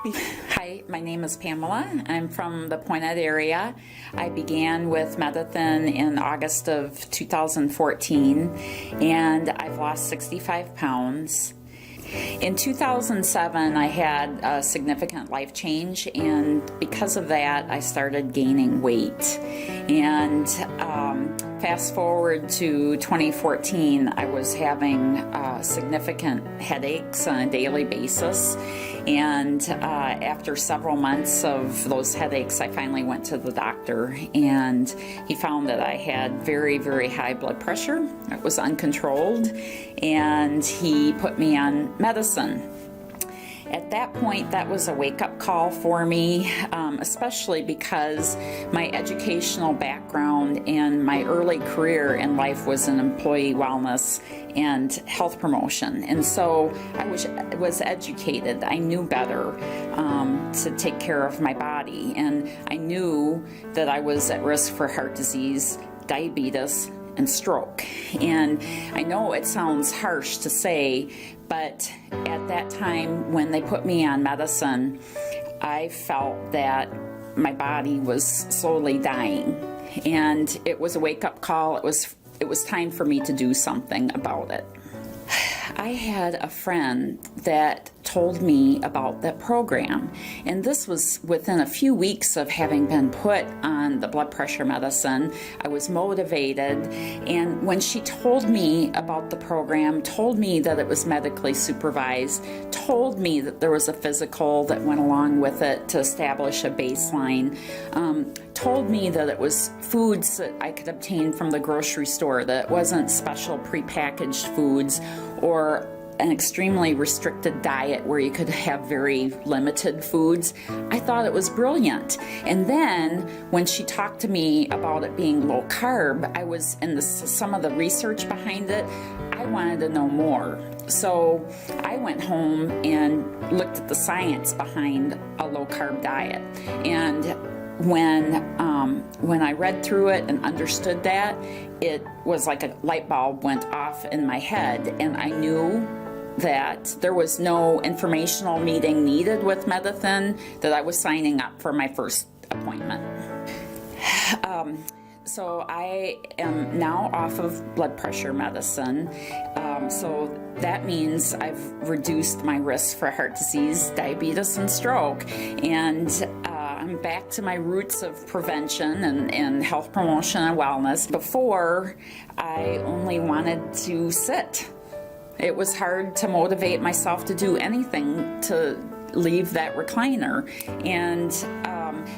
Hi, my name is Pamela. I'm from the Pointed area. I began with Medithin in August of 2014, and I've lost 65 pounds. In 2007, I had a significant life change, and because of that, I started gaining weight. And fast forward to 2014, I was having significant headaches on a daily basis. And after several months of those headaches, I finally went to the doctor, and he found that I had very, very high blood pressure. It was uncontrolled, and he put me on medicine. At that point, that was a wake-up call for me, especially because my educational background and my early career in life was in employee wellness and health promotion. And so I was educated. I knew better to take care of my body. And I knew that I was at risk for heart disease, diabetes, and stroke. And I know it sounds harsh to say, but at that time when they put me on medicine, I felt that my body was slowly dying. And it was a wake-up call. It was time for me to do something about it. I had a friend that told me about that program, and this was within a few weeks of having been put on the blood pressure medicine. I was motivated, and when she told me about the program, told me that it was medically supervised, told me that there was a physical that went along with it to establish a baseline, told me that it was foods that I could obtain from the grocery store, that it wasn't special prepackaged foods or an extremely restricted diet where you could have very limited foods. I thought it was brilliant. And then when she talked to me about it being low carb, I was in some of the research behind it. I wanted to know more. So I went home and looked at the science behind a low carb diet. And when I read through it and understood that, it was like a light bulb went off in my head, and I knew that there was no informational meeting needed with Medithin, that I was signing up for my first appointment. So I am now off of blood pressure medicine. So that means I've reduced my risk for heart disease, diabetes, and stroke. And I'm back to my roots of prevention and health promotion and wellness. Before, I only wanted to sit. It was hard to motivate myself to do anything to leave that recliner. And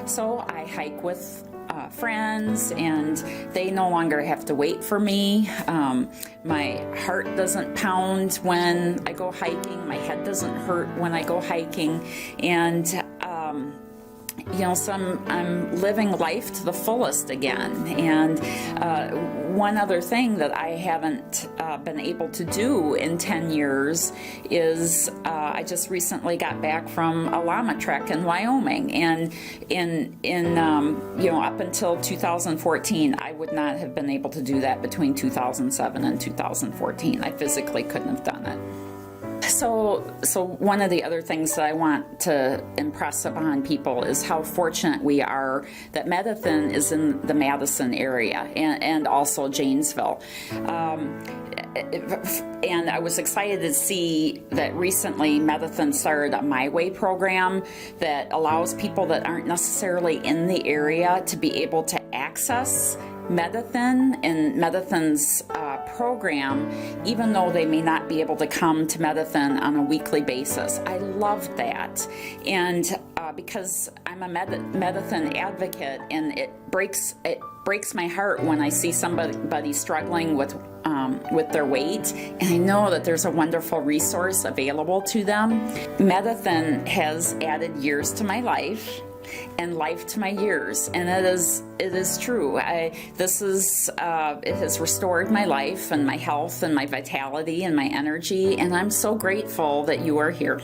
so I hike with friends, and they no longer have to wait for me. My heart doesn't pound when I go hiking. My head doesn't hurt when I go hiking. And so I'm living life to the fullest again. And one other thing that I haven't been able to do in 10 years is I just recently got back from a llama trek in Wyoming. And up until 2014, I would not have been able to do that between 2007 and 2014. I physically couldn't have done it. So one of the other things that I want to impress upon people is how fortunate we are that Medithin is in the Madison area and also Janesville. And I was excited to see that recently Medithin started a My Way program that allows people that aren't necessarily in the area to be able to access Medithin and Medithin's program, even though they may not be able to come to Medithin on a weekly basis. I loved that. And because I'm a Medithin advocate, and it breaks my heart when I see somebody struggling with their weight, and I know that there's a wonderful resource available to them. Medithin has added years to my life and life to my years, and it is true. It has restored my life and my health and my vitality and my energy, and I'm so grateful that you are here.